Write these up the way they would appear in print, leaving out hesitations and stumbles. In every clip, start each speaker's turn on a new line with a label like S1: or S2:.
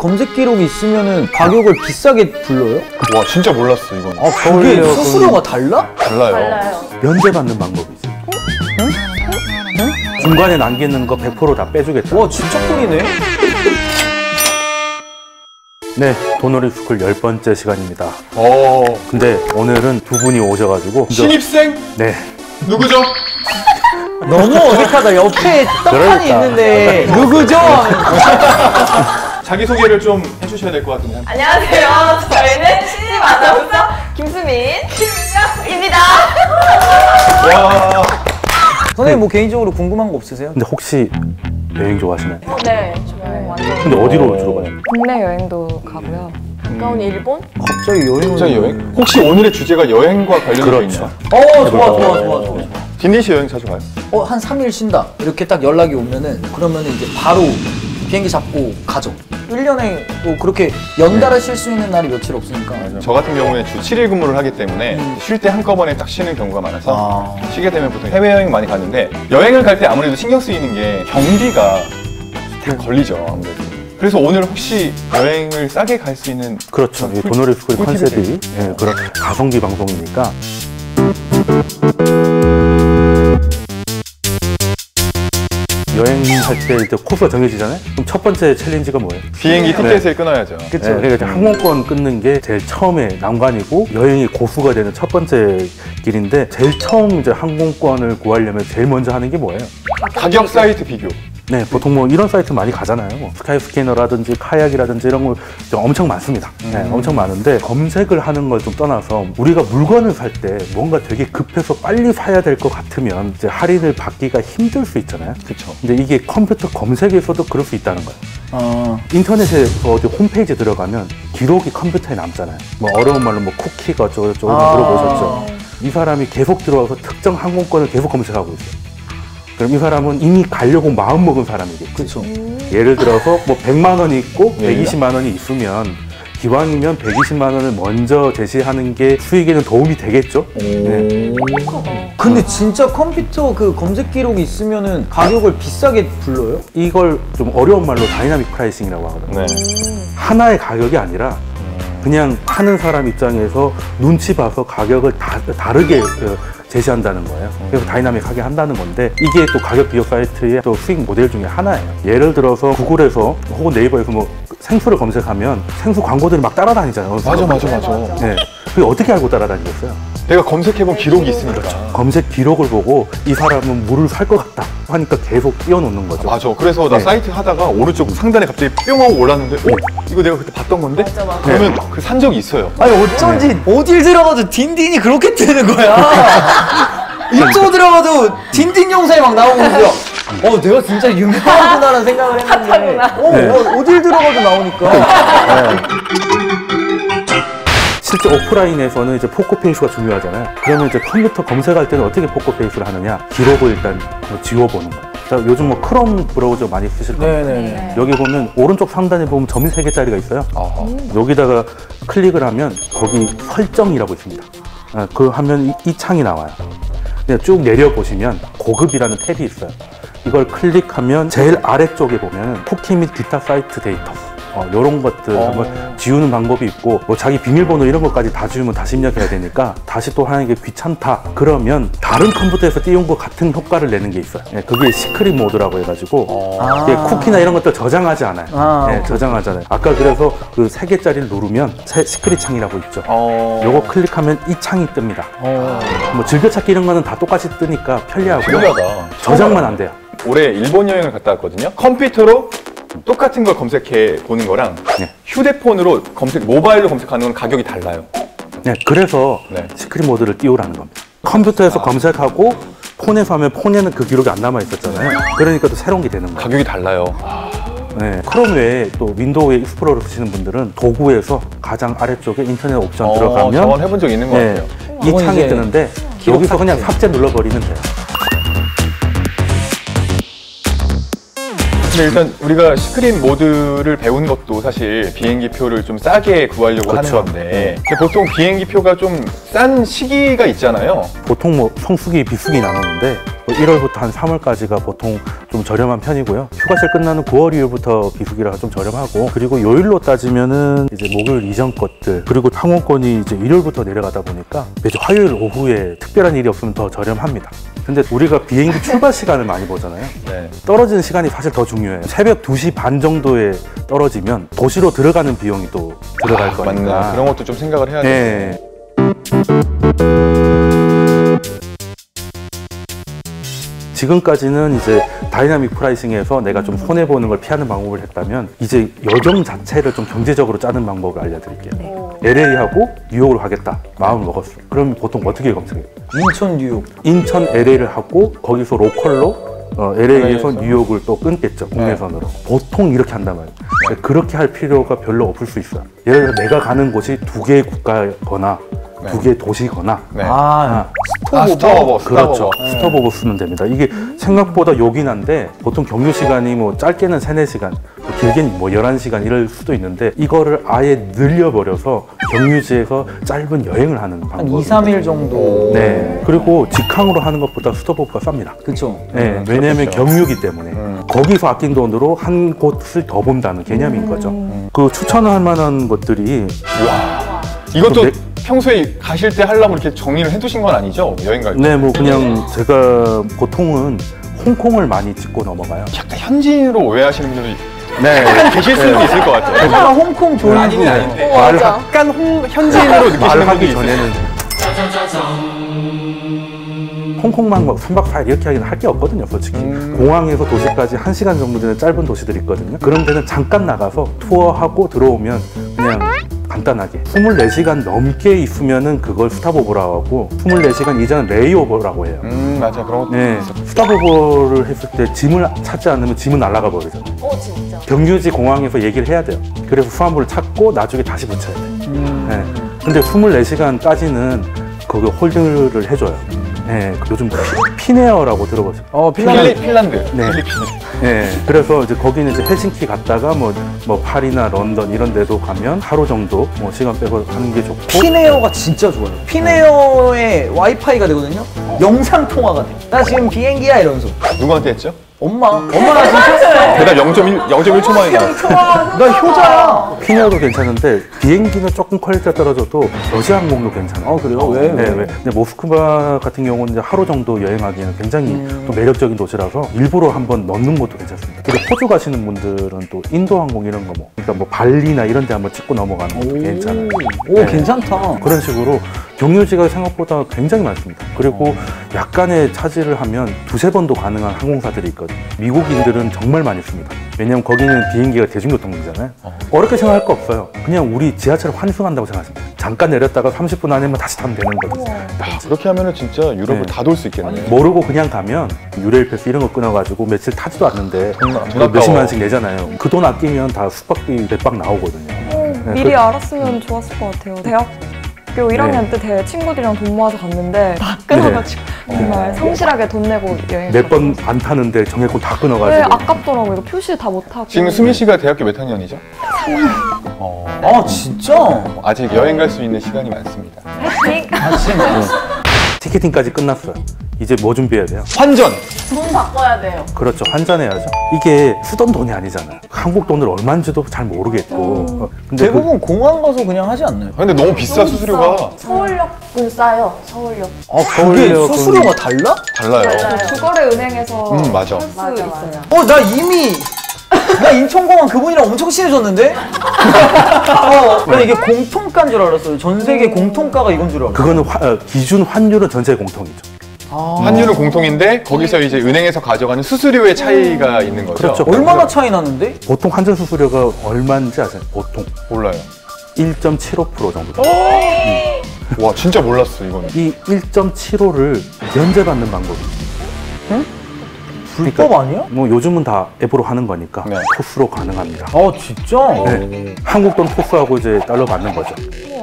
S1: 검색 기록이 있으면은 가격을 비싸게 불러요?
S2: 와 진짜 몰랐어 이건.
S1: 아 그게 수수료가 달라?
S2: 달라요.
S3: 면제받는 방법이 있어요. 중간에 남기는 거 100% 다 빼주겠다.
S1: 와 진짜 꿀이네.
S3: 네, 도너리 스쿨 10번째 시간입니다.
S2: 오.
S3: 근데 오늘은 두 분이 오셔가지고
S2: 신입생?
S3: 네.
S2: 누구죠?
S1: 너무 어색하다. 옆에 떡하니
S3: 그러니까.
S1: 있는데 누구죠?
S2: 자기소개를 좀 해주셔야 될 것 같은데.
S4: 안녕하세요. 저희는 신입 아나운서 김수민, 김민영입니다.
S2: 와.
S1: 선생님 뭐 개인적으로 궁금한 거 없으세요?
S3: 근데 혹시 여행 좋아하시나요?
S4: 네, 저희 완전
S3: 근데 어디로 주로 가요?
S4: 국내 여행도 가고요. 가까운 일본?
S1: 갑자기 여행을.
S2: 갑자기 여행? 혹시 오늘의 주제가 여행과 관련된 게
S3: 그렇죠.
S2: 있나요?
S1: 좋아.
S2: 딘딘 씨 여행 자주 가요?
S1: 한 3일 쉰다. 이렇게 딱 연락이 오면은 그러면 이제 바로 비행기 잡고 가죠. 1년에 뭐 그렇게 연달아 쉴 수 있는 날이 며칠 없으니까.
S2: 저 같은 경우에 주 7일 근무를 하기 때문에 쉴 때 한꺼번에 딱 쉬는 경우가 많아서 쉬게 되면 보통 해외여행 많이 가는데 여행을 갈 때 아무래도 신경 쓰이는 게 경비가 다 걸리죠 아무래도. 그래서 오늘 혹시 여행을 싸게 갈 수 있는
S3: 그렇죠. 이 도너리 스쿨 컨셉이 그런 가성비 방송이니까. 여행할 때 일단 코스가 정해지잖아요? 그럼 첫 번째 챌린지가 뭐예요?
S2: 비행기 티켓을 끊어야죠.
S1: 그쵸.
S3: 네, 그러니까 항공권 끊는 게 제일 처음에 난관이고 여행이 고수가 되는 첫 번째 길인데 제일 처음 이제 항공권을 구하려면 제일 먼저 하는 게 뭐예요?
S2: 가격 사이트 비교.
S3: 네, 보통 뭐 이런 사이트 많이 가잖아요. 뭐 스카이스캐너라든지 카약이라든지 이런 거 엄청 많습니다. 네, 엄청 많은데 검색을 하는 걸 좀 떠나서 우리가 물건을 살 때 뭔가 되게 급해서 빨리 사야 될 것 같으면 이제 할인을 받기가 힘들 수 있잖아요.
S2: 그쵸.
S3: 근데 이게 컴퓨터 검색에서도 그럴 수 있다는 거예요. 인터넷에서 어디 홈페이지에 들어가면 기록이 컴퓨터에 남잖아요. 뭐 어려운 말로 뭐 쿠키가 어쩌고 들어보셨죠? 이 사람이 계속 들어와서 특정 항공권을 계속 검색하고 있어요. 그럼 이 사람은 이미 가려고 마음먹은 사람이겠죠.
S1: 그렇죠.
S3: 예를 들어서 뭐 100만 원이 있고
S2: 예.
S3: 120만 원이 있으면 기왕이면 120만 원을 먼저 제시하는 게 수익에는 도움이 되겠죠. 네.
S1: 근데 진짜 컴퓨터 그 검색 기록이 있으면은 가격을 비싸게 불러요?
S3: 이걸 좀 어려운 말로 다이나믹 프라이싱이라고 하거든요.
S2: 네.
S3: 하나의 가격이 아니라 그냥 하는 사람 입장에서 눈치 봐서 가격을 다르게 제시한다는 거예요. 그래서 다이나믹하게 한다는 건데 이게 또 가격 비교 사이트의 또 수익 모델 중에 하나예요. 예를 들어서 구글에서 혹은 네이버에서 뭐 생수를 검색하면 생수 광고들이 막 따라다니잖아요.
S2: 맞아.
S3: 네. 그게 어떻게 알고 따라다니겠어요?
S2: 내가 검색해본 기록이 있으니까.
S3: 검색 기록을 보고 이 사람은 물을 살 것 같다 하니까 계속 띄워놓는 거죠.
S2: 맞아. 그래서 나
S3: 네.
S2: 사이트 하다가 오른쪽 상단에 갑자기 뿅 하고 올랐는데 이거 내가 그때 봤던 건데?
S4: 맞아.
S2: 그러면 그 산 적이 있어요.
S1: 아니 어쩐지 어딜 들어가도 딘딘이 그렇게 뜨는 거야. 유튜브 들어가도 딘딘 영상이 막 나오고 있어요. 내가 진짜 유명하구나라는 생각을 했는데
S4: 핫하구나.
S1: 어딜 들어가도 나오니까.
S3: 실제 오프라인에서는 이제 포커페이스가 중요하잖아요. 그러면 이제 컴퓨터 검색할 때는 어떻게 포커페이스를 하느냐? 기록을 일단 지워보는 거예요. 자, 요즘 뭐 크롬 브라우저 많이 쓰실 거예요.
S1: 네네.
S3: 여기 보면 오른쪽 상단에 보면 점이 3개짜리가 있어요. 여기다가 클릭을 하면 거기 설정이라고 있습니다. 그 하면 이 창이 나와요. 그냥 쭉 내려보시면 고급이라는 탭이 있어요. 이걸 클릭하면 제일 아래쪽에 보면 쿠키 및 기타 사이트 데이터 이런 것들 한번 지우는 방법이 있고 뭐 자기 비밀번호 이런 것까지 다 지우면 다시 입력해야 되니까 다시 또 하는 게 귀찮다 그러면 다른 컴퓨터에서 띄운 것 같은 효과를 내는 게 있어요. 그게 시크릿 모드라고 해가지고 이게 쿠키나 이런 것들 저장하지 않아요. 저장하잖아요. 아까 그래서 그 3개짜리를 누르면 시크릿 창이라고 있죠. 요거 클릭하면 이 창이 뜹니다. 뭐 즐겨찾기 이런 거는 다 똑같이 뜨니까 편리하고요.
S2: 신기하다.
S3: 저장만 안 돼요.
S2: 올해 일본 여행을 갔다 왔거든요. 컴퓨터로 똑같은 걸 검색해 보는 거랑 휴대폰으로 모바일로 검색하는 건 가격이 달라요.
S3: 네, 그래서
S2: 네.
S3: 시크릿 모드를 띄우라는 겁니다. 컴퓨터에서 검색하고 폰에서 하면 폰에는 그 기록이 안 남아 있었잖아요. 그러니까 또 새로운 게 되는 거예요.
S2: 가격이 달라요.
S3: 네, 크롬 외에 또 윈도우 익스플로러 쓰시는 분들은 도구에서 가장 아래쪽에 인터넷 옵션 들어가면
S2: 저건 해본 적 있는 것 같아요.
S3: 이 창이 뜨는데 여기서 그냥 삭제 눌러버리면 돼요.
S2: 근데 일단 우리가 시크릿 모드를 배운 것도 사실 비행기 표를 좀 싸게 구하려고 하는
S3: 그쵸.
S2: 건데 근데 보통 비행기 표가 좀 싼 시기가 있잖아요.
S3: 보통 뭐 성수기, 비수기 나누는데 1월부터 한 3월까지가 보통 좀 저렴한 편이고요. 휴가철 끝나는 9월 이후부터 비수기라서 좀 저렴하고 그리고 요일로 따지면은 이제 목요일 이전 것들 그리고 항공권이 이제 일요일부터 내려가다 보니까 매주 화요일 오후에 특별한 일이 없으면 더 저렴합니다. 근데 우리가 비행기 출발 시간을 많이 보잖아요.
S2: 네.
S3: 떨어지는 시간이 사실 더 중요해요. 새벽 2시 반 정도에 떨어지면 도시로 들어가는 비용이 또 들어갈 거니까.
S2: 맞네. 그런 것도 좀 생각을 해야 돼요.
S3: 네. 지금까지는 이제 다이나믹 프라이싱에서 내가 좀 손해보는 걸 피하는 방법을 했다면 이제 여정 자체를 좀 경제적으로 짜는 방법을 알려드릴게요. LA하고 뉴욕을 가겠다 마음을 먹었어. 그럼 보통 어떻게 검색해요?
S1: 인천 뉴욕.
S3: 인천 LA를 하고 거기서 로컬로 LA에서 뉴욕을 또 끊겠죠. 국내선으로. 보통 이렇게 한단 말이에요. 그렇게 할 필요가 별로 없을 수 있어요. 예를 들어 내가 가는 곳이 두 개의 국가거나 두 개의 도시거나
S2: 네.
S1: 스토브.
S3: 그렇죠. 스톱오버 쓰면 됩니다. 이게 생각보다 요긴한데 보통 경유 시간이 뭐 짧게는 3-4시간, 뭐 길게는 뭐 11시간 이럴 수도 있는데 이거를 아예 늘려버려서 경유지에서 짧은 여행을 하는
S1: 한
S3: 방법.
S1: 2-3일 정도.
S3: 네. 그리고 직항으로 하는 것보다 스톱오버가 쌉니다.
S1: 그쵸.
S3: 네. 왜냐하면
S2: 그렇겠죠.
S3: 경유기 때문에 거기서 아낀 돈으로 한 곳을 더 본다는 개념인 거죠. 그 추천할 만한 것들이
S2: 이것도
S3: 네.
S2: 평소에 가실 때 하려고 이렇게 정리를 해두신 건 아니죠? 여행 갈 때?
S3: 네, 뭐 그냥 제가 보통은 홍콩을 많이 찍고 넘어가요.
S2: 약간 현지인으로 오해하시는 분들이
S3: 네.
S2: 약간 계실 수도 있을 것 같아요.
S1: 약간 홍콩 조이고.
S2: 아닌데.
S4: 맞아.
S2: 약간 현지인으로 느끼시는 분들이
S3: 말하기
S2: 있어요.
S3: 전에는 홍콩만 뭐 3박 4일 이렇게 하기는 할 게 없거든요, 솔직히. 공항에서 도시까지 1시간 정도 되는 짧은 도시들이 있거든요. 그런 데는 잠깐 나가서 투어하고 들어오면 그냥 간단하게 24시간 넘게 있으면은 그걸 스탑오버라고 하고 24시간 이전은 레이오버라고 해요.
S2: 맞아. 그런 것도.
S3: 네, 스탑오버를 했을 때 짐을 찾지 않으면 짐은 날아가 버리잖아요.
S4: 진짜.
S3: 경유지 공항에서 얘기를 해야 돼요. 그래서 수화물을 찾고 나중에 다시 붙여야 돼요. 네. 근데 24시간까지는 그거 홀드를 해줘요. 네, 요즘 피네어라고 들어보세요.
S2: 핀란드.
S3: 네.
S2: 필리핀.
S3: 네, 그래서 이제 거기는 이제 헬싱키 갔다가 뭐 파리나 런던 이런 데도 가면 하루 정도 뭐 시간 빼고 하는 게 좋고.
S1: 피네어가 진짜 좋아요. 피네어의 와이파이가 되거든요. 영상 통화가 돼. 나 지금 비행기야 이러면서.
S2: 누구한테 했죠?
S1: 엄마 나 진짜.
S2: 대답 0.1초 만에 나왔어요.
S1: 나 효자야.
S3: 피네어도 괜찮은데 비행기는 조금 퀄리티가 떨어져도 러시아항공도 괜찮아요.
S1: 그래요? 왜?
S3: 네, 왜? 근데 모스크바 같은 경우는 이제 하루 정도 여행하기에는 굉장히 또 매력적인 도시라서 일부러 한번 넣는 것도 괜찮습니다. 그리고 호주 가시는 분들은 또 인도항공 이런 거 그러니까 뭐 발리나 이런 데 한번 찍고 넘어가는 것도 괜찮아요.
S1: 오,
S3: 네.
S1: 괜찮다.
S3: 그런 식으로 경유지가 생각보다 굉장히 많습니다. 그리고 약간의 차질을 하면 2-3번도 가능한 항공사들이 있거든요. 미국인들은 정말 많이 씁니다. 왜냐면 거기는 비행기가 대중교통이잖아요. 어렵게 생각할 거 없어요. 그냥 우리 지하철을 환승한다고 생각하시면 돼요. 잠깐 내렸다가 30분 안에만 다시 타면 되는 거거든요.
S2: 그렇게 하면은 진짜 유럽을
S3: 네.
S2: 다 돌 수 있겠네.
S3: 모르고 그냥 가면 유레일 패스 이런 거 끊어가지고 며칠 타지도 않는데
S2: 돈
S3: 뭐
S2: 아까워.
S3: 몇십만씩 내잖아요. 그 돈 아끼면 다 숙박비 몇박 나오거든요. 네,
S4: 미리 알았으면 좋았을 것 같아요. 대학교 1학년 때 친구들이랑 돈 모아서 갔는데 다 끊어가지고 정말 성실하게 돈 내고 여행.
S3: 몇 번 안 타는데 정액권 다
S4: 네,
S3: 끊어가지고.
S4: 아깝더라고요. 이거 표시 다 못 하고.
S2: 지금 수민 씨가 대학교 몇 학년이죠?
S1: 아 진짜?
S2: 아직 여행 갈 수 있는 시간이 많습니다.
S3: 티켓팅까지 끝났어요. 이제 뭐 준비해야 돼요?
S2: 환전!
S4: 돈 바꿔야 돼요.
S3: 그렇죠. 환전해야죠. 이게 쓰던 돈이 아니잖아요. 한국 돈을 얼마인지도 잘 모르겠고. 근데
S1: 대부분 공항 가서 그냥 하지 않나요?
S2: 근데 너무 비싸, 수수료가.
S4: 서울역은 싸요. 서울역.
S1: 그게
S3: 서울역은-
S1: 수수료가 달라?
S2: 달라요.
S4: 주거래 은행에서
S2: 맞아.
S4: 할 수 있어요.
S1: 나 이미 나 인천공항 그분이랑 엄청 친해졌는데? 나 이게 공통가인 줄 알았어요. 전 세계 공통가가 이건 줄 알았어요.
S3: 그거는 기준 환율은 전체 공통이죠.
S2: 환율은 공통인데 거기서 이제 은행에서 가져가는 수수료의 차이가 있는 거죠.
S3: 그렇죠.
S1: 얼마나 차이 나는데?
S3: 보통 환전 수수료가 얼마인지 아세요? 보통
S2: 몰라요.
S3: 1.75% 정도.
S2: 와, 진짜 몰랐어, 이거는.
S3: 이 1.75를 면제받는 방법이 있어요.
S1: 불법 아니야?
S3: 뭐 요즘은 다 앱으로 하는 거니까
S2: 네.
S3: 토스로 가능합니다.
S1: 아 진짜?
S3: 네. 한국 돈 토스하고 이제 달러 받는 거죠.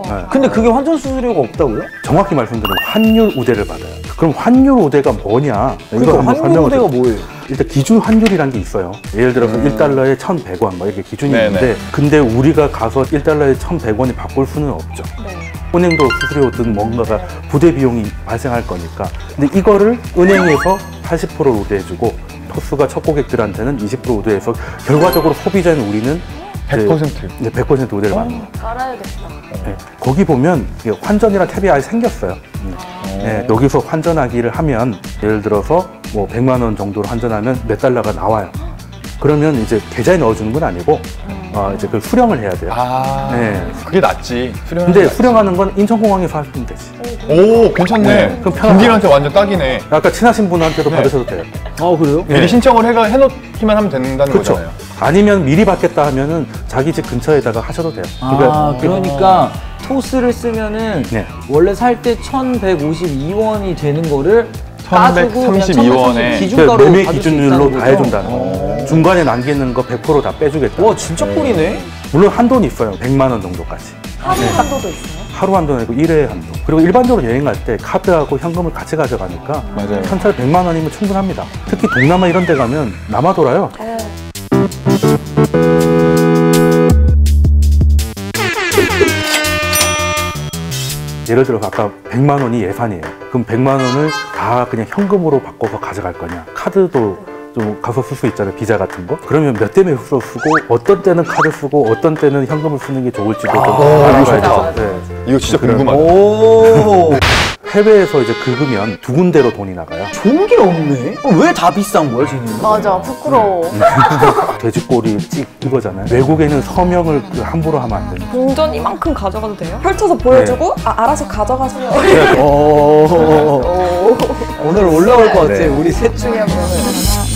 S3: 네.
S1: 근데 그게 환전 수수료가 없다고요?
S3: 정확히 말씀드리면 환율 우대를 받아요. 그럼 환율 우대가 뭐냐? 이걸
S1: 그러니까
S3: 한번
S1: 환율
S3: 설명을
S1: 우대가
S3: 드릴게요.
S1: 뭐예요?
S3: 일단 기준 환율이라는 게 있어요. 예를 들어서 1달러에 1,100원 뭐 이렇게 기준이
S2: 네네.
S3: 있는데 근데 우리가 가서 1달러에 1,100원이 바꿀 수는 없죠.
S4: 네.
S3: 은행도 수수료든 뭔가가 부대 비용이 발생할 거니까. 근데 이거를 은행에서 80%를 우대해주고 토스가 첫 고객들한테는 20% 우대해서 결과적으로 소비자인 우리는
S2: 100%.
S3: 네, 100% 우대를 받는 거예요.
S4: 알아야겠다.
S3: 네, 거기 보면 이게 환전이라는 탭이 아예 생겼어요. 네, 여기서 환전하기를 하면 예를 들어서 뭐 100만 원 정도로 환전하면 몇 달러가 나와요. 그러면 이제 계좌에 넣어주는 건 아니고 이제 그걸 수령을 해야 돼요.
S2: 아,
S3: 네.
S2: 그게 낫지. 수령하는
S3: 근데
S2: 게 낫지.
S3: 수령하는 건 인천공항에서 하시면 되지.
S2: 오, 괜찮네.
S3: 네, 그럼 편하다.
S2: 딘딘한테 완전 딱이네.
S3: 아까 친하신 분한테도
S2: 네.
S3: 받으셔도 돼요.
S1: 아 그래요?
S2: 미리 신청을 해놓기만 하면 된다는
S3: 그렇죠.
S2: 거잖아요.
S3: 아니면 미리 받겠다 하면은 자기 집 근처에다가 하셔도 돼요.
S1: 그러니까 토스를 쓰면은
S3: 네.
S1: 원래 살 때 1,152원이 되는 거를 까주고 그냥
S2: 1132원 에
S1: 그 기준가로
S3: 매매
S1: 받을 수
S3: 기준율로
S1: 있다는
S3: 다
S1: 거죠?
S3: 해준다는 거. 중간에 남기는 거 100% 다 빼주겠다.
S1: 와 진짜 꿀이네.
S3: 물론 한도는 있어요. 100만 원 정도까지.
S4: 하루 한도도 있어요?
S3: 하루 한도는 아니고 1회 한도. 그리고 일반적으로 여행 갈 때 카드하고 현금을 같이 가져가니까
S2: 맞아요.
S3: 현찰 100만 원이면 충분합니다. 특히 동남아 이런 데 가면 남아 돌아요. 예를 들어서 아까 100만 원이 예산이에요. 그럼 100만 원을 다 그냥 현금으로 바꿔서 가져갈 거냐. 카드도 좀 가서 쓸 수 있잖아요. 비자 같은 거. 그러면 몇 대 몇으로 쓰고 어떤 때는 카드 쓰고 어떤 때는 현금을 쓰는 게 좋을지도 좀 알아봐야
S4: 맞아.
S3: 돼요. 네.
S2: 이거 진짜 궁금하다.
S1: 오
S3: 해외에서 이제 긁으면 두 군데로 돈이 나가요.
S1: 좋은 게 없네. 왜 다 비싼 거야 쟤는?
S4: 맞아, 부끄러워.
S3: 돼지꼬리 찍 이거잖아요. 외국에는 서명을 함부로 하면 안 돼요.
S4: 동전 이만큼 가져가도 돼요? 펼쳐서 보여주고 알아서 가져가세요.
S1: 오늘 올라올 것 같아.
S3: 네.
S1: 우리 셋 중에 한 명은.
S4: 하나,